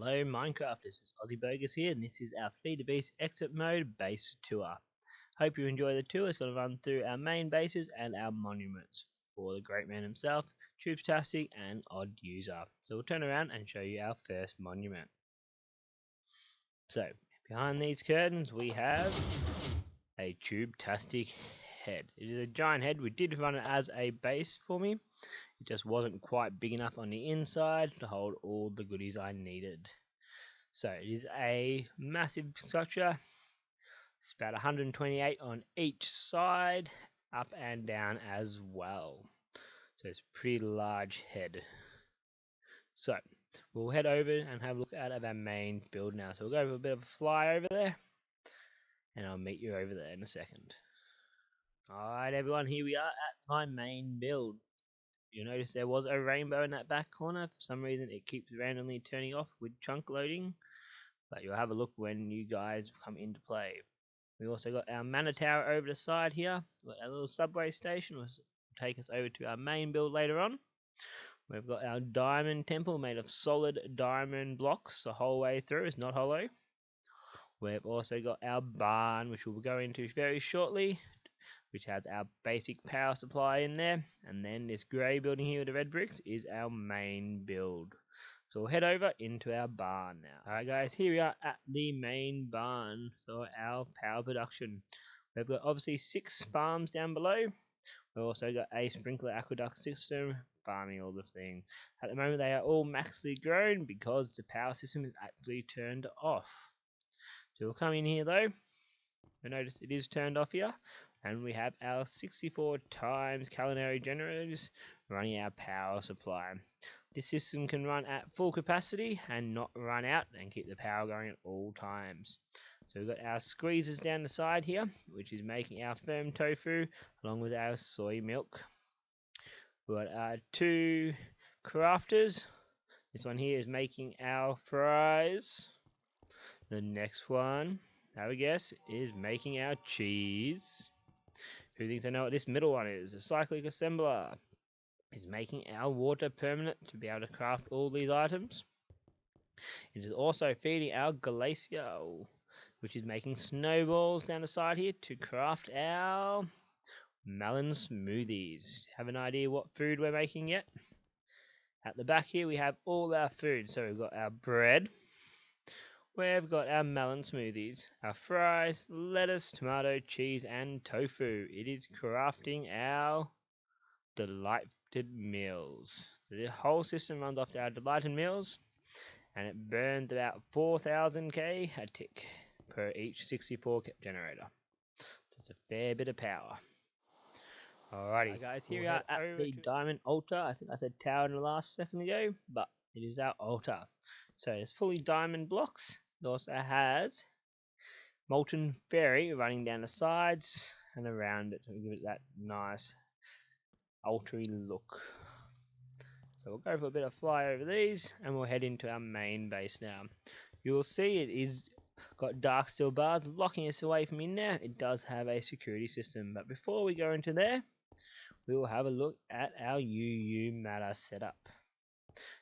Hello Minecraft, this is AussieBogas here, and this is our Feed the Beast Exit Mode base tour. Hope you enjoy the tour. It's going to run through our main bases and our monuments for the great man himself, Tubestastic and Odd User. So we'll turn around and show you our first monument. So, behind these curtains we have a Tubestastic head. It is a giant head. We did run it as a base for me. It just wasn't quite big enough on the inside to hold all the goodies I needed. So it is a massive structure. It's about 128 on each side, up and down as well. So it's a pretty large head. So we'll head over and have a look at our main build now. So we'll go for a bit of a fly over there, and I'll meet you over there in a second. Alright everyone, here we are at my main build. You'll notice there was a rainbow in that back corner. For some reason it keeps randomly turning off with chunk loading, but you'll have a look when you guys come into play. We also got our mana tower over the side here. We've got our little subway station, which will take us over to our main build later on. We've got our diamond temple made of solid diamond blocks the whole way through. It's not hollow. We've also got our barn, which we'll go into very shortly, which has our basic power supply in there, and then this grey building here with the red bricks is our main build. So we'll head over into our barn now. Alright guys, here we are at the main barn for our power production. We've got obviously 6 farms down below. We've also got a sprinkler aqueduct system farming all the things. At the moment they are all maxly grown because the power system is actually turned off. So we'll come in here though. You'll notice it is turned off here. And we have our 64 times culinary generators running our power supply. This system can run at full capacity and not run out and keep the power going at all times. So we've got our squeezers down the side here, which is making our firm tofu along with our soy milk. We've got our 2 crafters. This one here is making our fries. The next one, have a guess, is making our cheese. Who thinks I know what this middle one is? A cyclic assembler is making our water permanent to be able to craft all these items. It is also feeding our glacial, which is making snowballs down the side here to craft our melon smoothies. Have an idea what food we're making yet? At the back here we have all our food. So we've got our bread. We've got our melon smoothies, our fries, lettuce, tomato, cheese, and tofu. It is crafting our delighted meals. The whole system runs off our delighted meals, and it burns about 4,000k a tick per each 64 generator. So it's a fair bit of power. Alrighty, right, guys, here we are at the diamond altar. I think I said tower in the last second ago, but it is our altar. So it's fully diamond blocks. It also has molten fairy running down the sides and around it to give it that nice altar-y look. So we'll go for a bit of fly over these and we'll head into our main base now. You'll see it is got dark steel bars blocking us away from in there. It does have a security system, but before we go into there, we will have a look at our UU matter setup.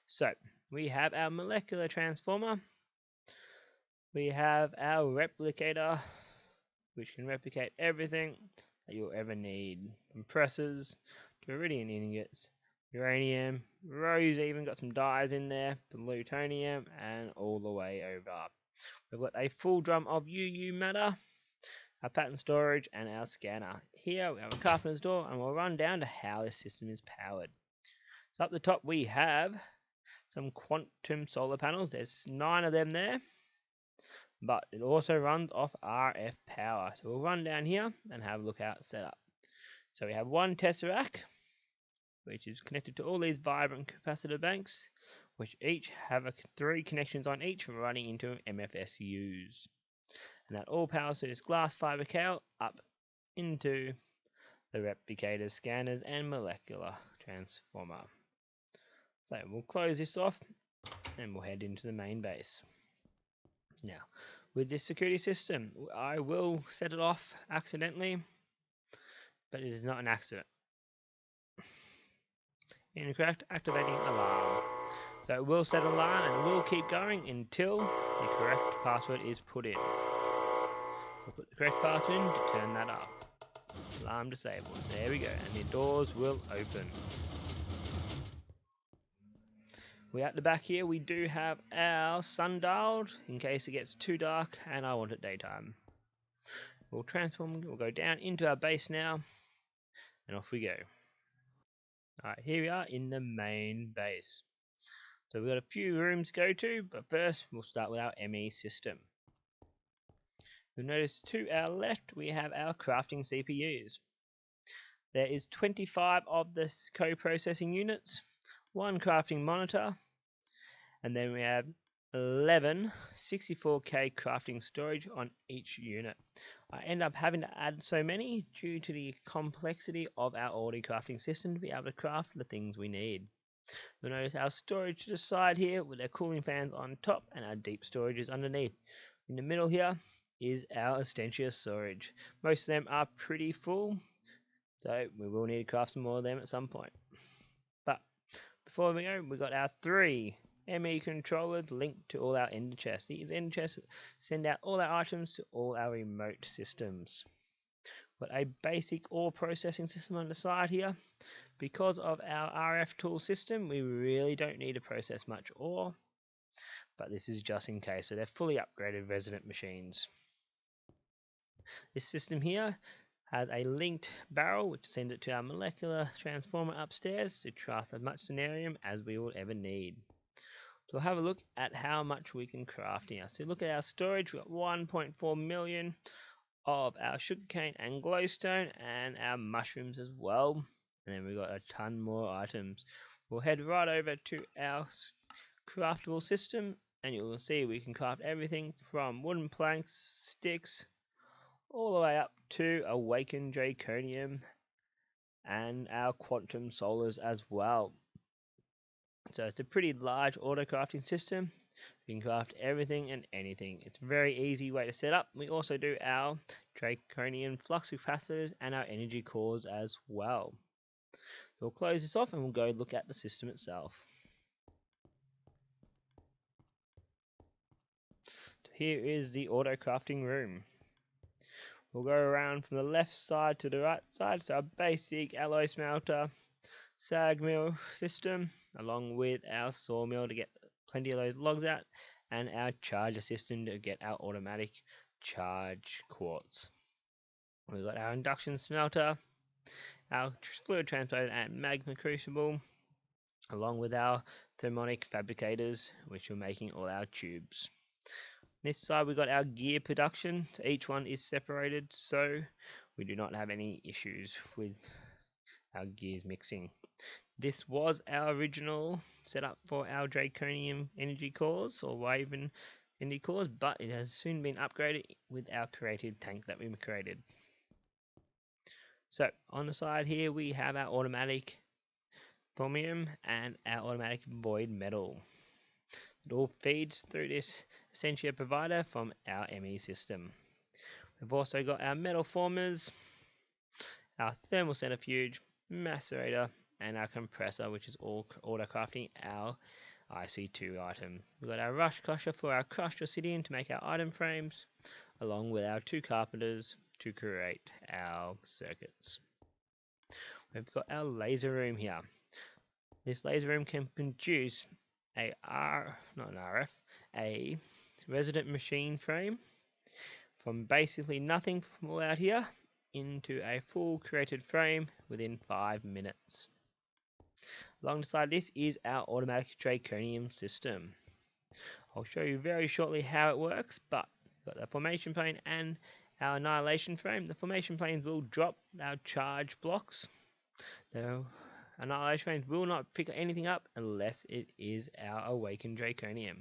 So we have our molecular transformer. We have our replicator, which can replicate everything that you'll ever need. Compressors, to iridium ingots, uranium, rose even got some dyes in there, plutonium, and all the way over. We've got a full drum of UU matter, our pattern storage, and our scanner. Here we have a carpenter's door, and we'll run down to how this system is powered. So up the top we have some quantum solar panels. There's 9 of them there, but it also runs off RF power. So we'll run down here and have a look at setup. So we have 1 tesseract, which is connected to all these vibrant capacitor banks, which each have 3 connections on each running into MFSUs. And that all powers through this glass fiber cable up into the replicator, scanners, and molecular transformer. So we'll close this off and we'll head into the main base. Now, with this security system, I will set it off accidentally, but it is not an accident. Incorrect, activating alarm. So it will set an alarm and will keep going until the correct password is put in. We'll put the correct password in to turn that up. Alarm disabled. There we go, and the doors will open. We at the back here, we do have our sundial in case it gets too dark and I want it daytime. We'll transform, we'll go down into our base now, and off we go. Alright, here we are in the main base. So we've got a few rooms to go to, but first we'll start with our ME system. You'll notice to our left we have our crafting CPUs. There is 25 of the co-processing units, one crafting monitor, and then we have 11 64K crafting storage on each unit. I end up having to add so many due to the complexity of our already crafting system to be able to craft the things we need. You'll notice our storage to the side here with our cooling fans on top and our deep storage is underneath. In the middle here is our Essentia storage. Most of them are pretty full, so we will need to craft some more of them at some point. But before we go, we've got our 3 ME controllers linked to all our ender chests. These ender chests send out all our items to all our remote systems. Got a basic ore processing system on the side here. Because of our RF tool system, we really don't need to process much ore, but this is just in case. So they're fully upgraded resident machines. This system here has a linked barrel which sends it to our molecular transformer upstairs to craft as much scenarium as we will ever need. So we'll have a look at how much we can craft here. So look at our storage. We've got 1.4 million of our sugarcane and glowstone and our mushrooms as well. And then we've got a ton more items. We'll head right over to our craftable system and you will see we can craft everything from wooden planks, sticks, all the way up to awakened draconium and our quantum solars as well. So it's a pretty large auto crafting system. You can craft everything and anything. It's a very easy way to set up. We also do our draconium flux capacitors and our energy cores as well. We'll close this off and we'll go look at the system itself. So here is the auto crafting room. We'll go around from the left side to the right side. So our basic alloy smelter, sag mill system, along with our sawmill to get plenty of those logs out, and our charger system to get our automatic charge quartz. We've got our induction smelter, our fluid transporter and magma crucible, along with our thermonic fabricators, which are making all our tubes. This side we've got our gear production. So each one is separated, so we do not have any issues with our gears mixing. This was our original setup for our draconium energy cores or Raven energy cores, but it has soon been upgraded with our creative tank that we created. So on the side here we have our automatic thorium and our automatic void metal. It all feeds through this Essentia provider from our ME system. We've also got our metal formers, our thermal centrifuge, macerator, and our compressor, which is all auto crafting our IC2 item. We've got our rush crusher for our crushed obsidian to make our item frames, along with our 2 carpenters to create our circuits. We've got our laser room here. This laser room can produce a resident machine frame from basically nothing from all out here into a full created frame within 5 minutes. Alongside this is our automatic draconium system. I'll show you very shortly how it works, but we've got the formation plane and our annihilation frame. The formation planes will drop our charge blocks. The annihilation frames will not pick anything up unless it is our awakened draconium.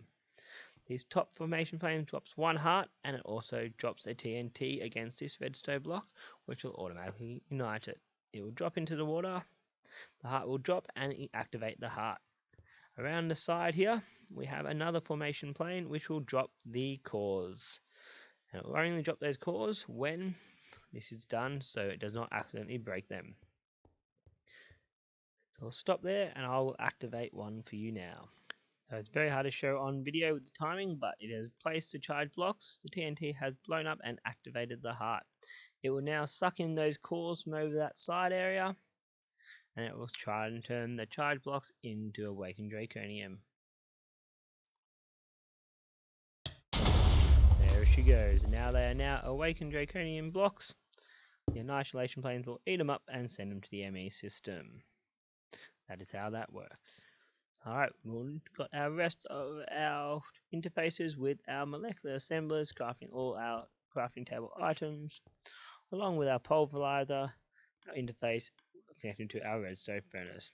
This top formation plane drops 1 heart, and it also drops a TNT against this redstone block, which will automatically ignite it. It will drop into the water, the heart will drop and activate the heart. Around the side here we have another formation plane which will drop the cores. And it will only drop those cores when this is done so it does not accidentally break them. So I'll stop there and I will activate one for you now. So it's very hard to show on video with the timing, but it has placed the charge blocks. The TNT has blown up and activated the heart. It will now suck in those cores from over that side area, and it will try and turn the charge blocks into awakened draconium. There she goes. Now they are now awakened draconium blocks. The annihilation planes will eat them up and send them to the ME system. That is how that works. Alright, we've got our rest of our interfaces with our molecular assemblers, crafting all our crafting table items, along with our pulverizer, our interface connecting to our redstone furnace.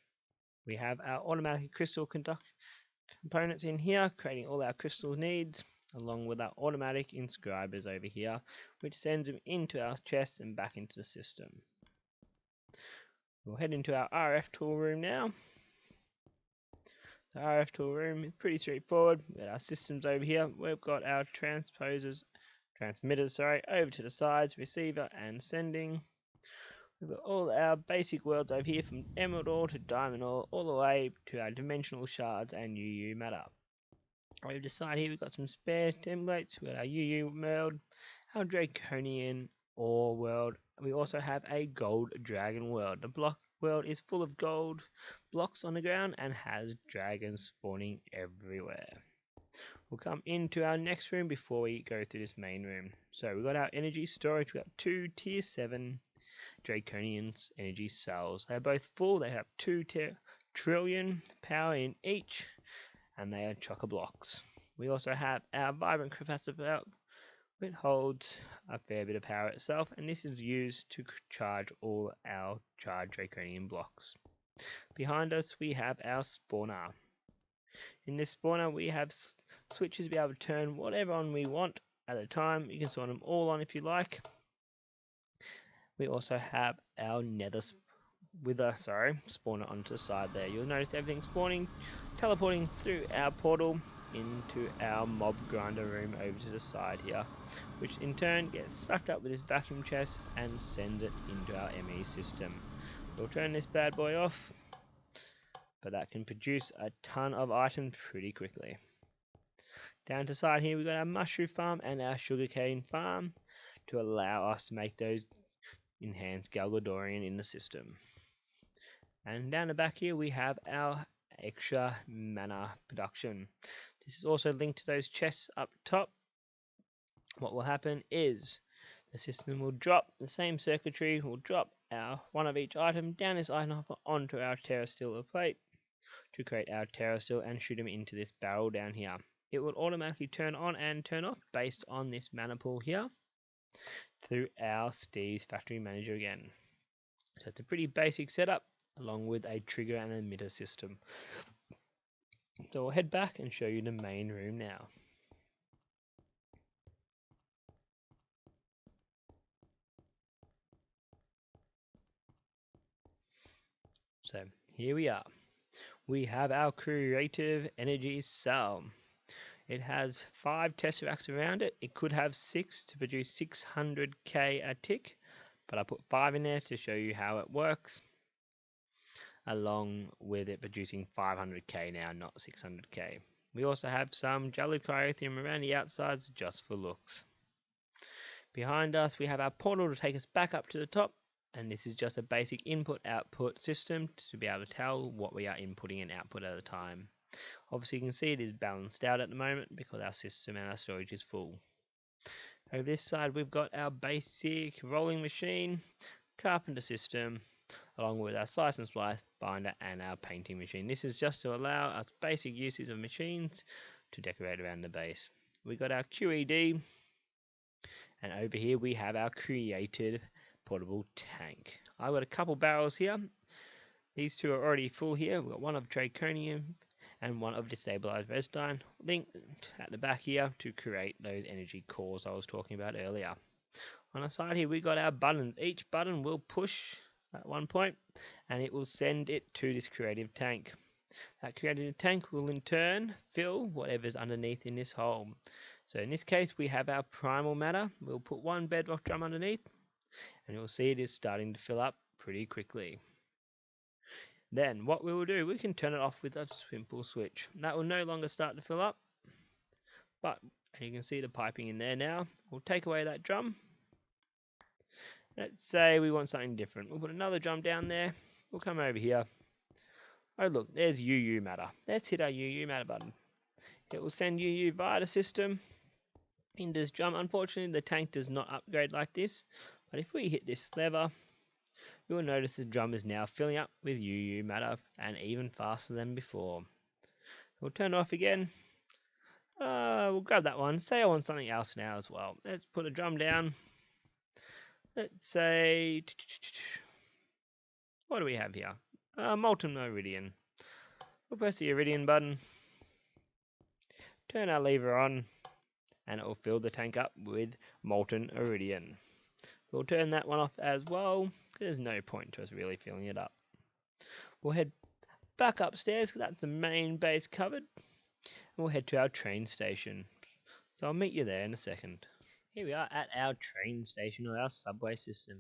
We have our automatic crystal components in here, creating all our crystal needs, along with our automatic inscribers over here, which sends them into our chests and back into the system. We'll head into our RF tool room now. The RF tool room is pretty straightforward. We've got our systems over here. We've got our transmitters, over to the sides, receiver and sending. We've got all our basic worlds over here, from emerald ore to diamond ore, all the way to our dimensional shards and UU matter. Over the side here, we've got some spare templates. We've got our UU world, our draconian ore world. We also have a gold dragon world. The block world is full of gold blocks on the ground and has dragons spawning everywhere. We'll come into our next room before we go through this main room. So we've got our energy storage. We've got 2 tier 7 draconian energy cells. They're both full. They have 2 trillion power in each, and they are chock-a-blocks. We also have our vibrant capacitor, which holds a fair bit of power itself, and this is used to charge all our charged draconian blocks. Behind us we have our spawner. In this spawner we have switches to be able to turn whatever on we want at a time. You can spawn them all on if you like. We also have our nether spawner onto the side there. You'll notice everything spawning, teleporting through our portal into our mob grinder room over to the side here, which in turn gets sucked up with this vacuum chest and sends it into our ME system. We'll turn this bad boy off, but that can produce a ton of items pretty quickly. Down to the side here we've got our mushroom farm and our sugarcane farm to allow us to make those enhanced Galgadorian in the system. And down the back here we have our extra mana production. This is also linked to those chests up top. What will happen is the system will drop the same circuitry, will drop our one of each item down this item hopper onto our terrasteel plate to create our terrasteel and shoot them into this barrel down here. It will automatically turn on and turn off based on this mana pool here through our Steve's factory manager again. So it's a pretty basic setup, along with a trigger and emitter system. So we'll head back and show you the main room now. So here we are. We have our creative energy cell. It has 5 tesseracts around it. It could have 6 to produce 600k a tick, but I put 5 in there to show you how it works, along with it producing 500k now, not 600k. We also have some gelid cryothium around the outsides just for looks. Behind us we have our portal to take us back up to the top, and this is just a basic input-output system to be able to tell what we are inputting and output at a time. Obviously you can see it is balanced out at the moment because our system and our storage is full. Over this side we've got our basic rolling machine, carpenter system, along with our slice and splice binder and our painting machine. This is just to allow us basic uses of machines to decorate around the base. We've got our QED, and over here we have our created portable tank. I've got a couple barrels here. These 2 are already full here. We've got one of draconium and one of destabilized redstone linked at the back here to create those energy cores I was talking about earlier. On the side here we've got our buttons. Each button will push at one point and it will send it to this creative tank. That creative tank will in turn fill whatever's underneath in this hole. So in this case we have our primal matter. We'll put 1 bedrock drum underneath and you'll see it is starting to fill up pretty quickly. Then what we will do, we can turn it off with a simple switch. That will no longer start to fill up, but you can see the piping in there now. We'll take away that drum. Let's say we want something different. We'll put another drum down there. We'll come over here. Oh look, there's UU matter. Let's hit our UU matter button. It will send UU via the system into this drum. Unfortunately, the tank does not upgrade like this, but if we hit this lever, you will notice the drum is now filling up with UU matter and even faster than before. We'll turn it off again. We'll grab that one. Say I want something else now as well. Let's put a drum down. Let's say, what do we have here? Molten Iridium. We'll press the Iridium button. Turn our lever on, and it will fill the tank up with molten iridium. We'll turn that one off as well. There's no point to us really filling it up. We'll head back upstairs because that's the main base covered. And we'll head to our train station. So I'll meet you there in a second. Here we are at our train station or our subway system.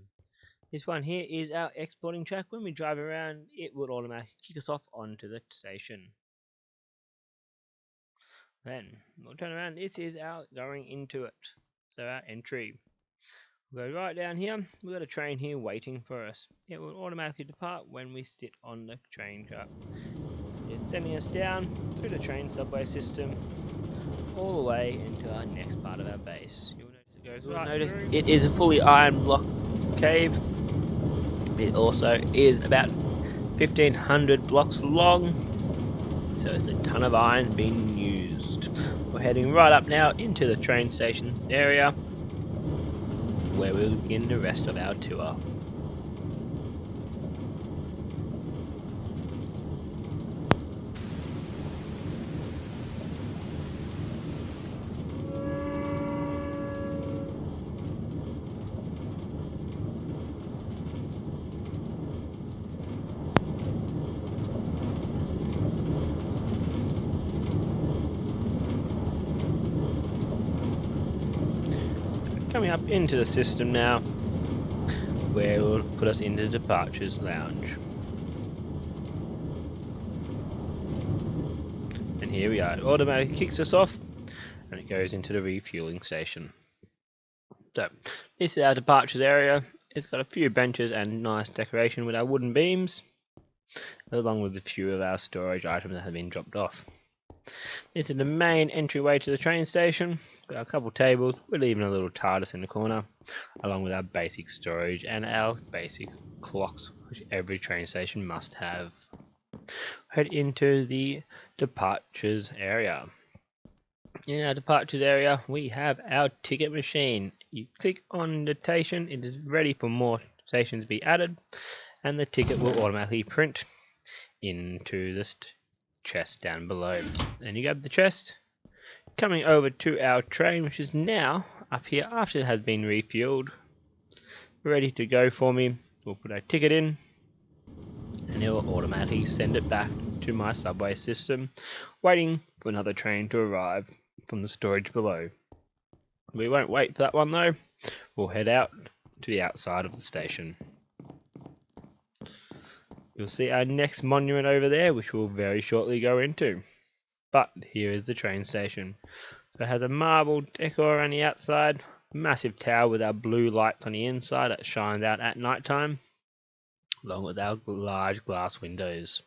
This one here is our exporting track. When we drive around, it will automatically kick us off onto the station. Then we'll turn around. This is our going into it. So our entry. We'll go right down here. We've got a train here waiting for us. It will automatically depart when we sit on the train track. It's sending us down through the train subway system all the way into our next part of our base. You'll notice it is a fully iron block cave. It also is about 1500 blocks long, so it's a ton of iron being used. We're heading right up now into the train station area, where we'll begin the rest of our tour. Coming up into the system now, where it will put us into the departures lounge. And here we are, it automatically kicks us off and it goes into the refueling station. So this is our departures area. It's got a few benches and nice decoration with our wooden beams, along with a few of our storage items that have been dropped off. This is the main entryway to the train station. Got a couple tables, we're leaving a little TARDIS in the corner, along with our basic storage and our basic clocks, which every train station must have. Head into the departures area. In our departures area, we have our ticket machine. You click on the station, it is ready for more stations to be added, and the ticket will automatically print into the chest down below. Then you grab the chest, coming over to our train, which is now up here after it has been refueled, ready to go for me. We'll put our ticket in, and it will automatically send it back to my subway system, waiting for another train to arrive from the storage below. We won't wait for that one though. We'll head out to the outside of the station. You'll see our next monument over there, which we'll very shortly go into. But here is the train station. So it has a marble decor on the outside, massive tower with our blue lights on the inside that shines out at night time, along with our large glass windows.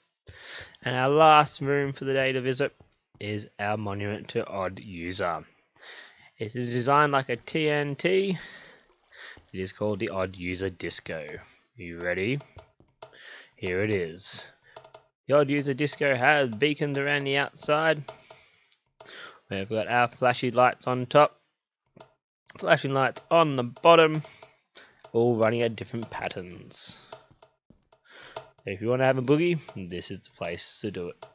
And our last room for the day to visit is our monument to Odd User. It is designed like a TNT. It is called the Odd User Disco. Are you ready? Here it is. The Odd User Disco has beacons around the outside. We've got our flashy lights on top, flashing lights on the bottom, all running at different patterns. So if you want to have a boogie, this is the place to do it.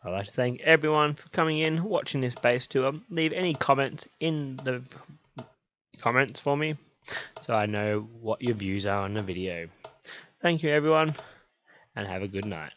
I'd like to thank everyone for coming in, watching this base tour. Leave any comments in the comments for me, so I know what your views are on the video. Thank you everyone, and have a good night.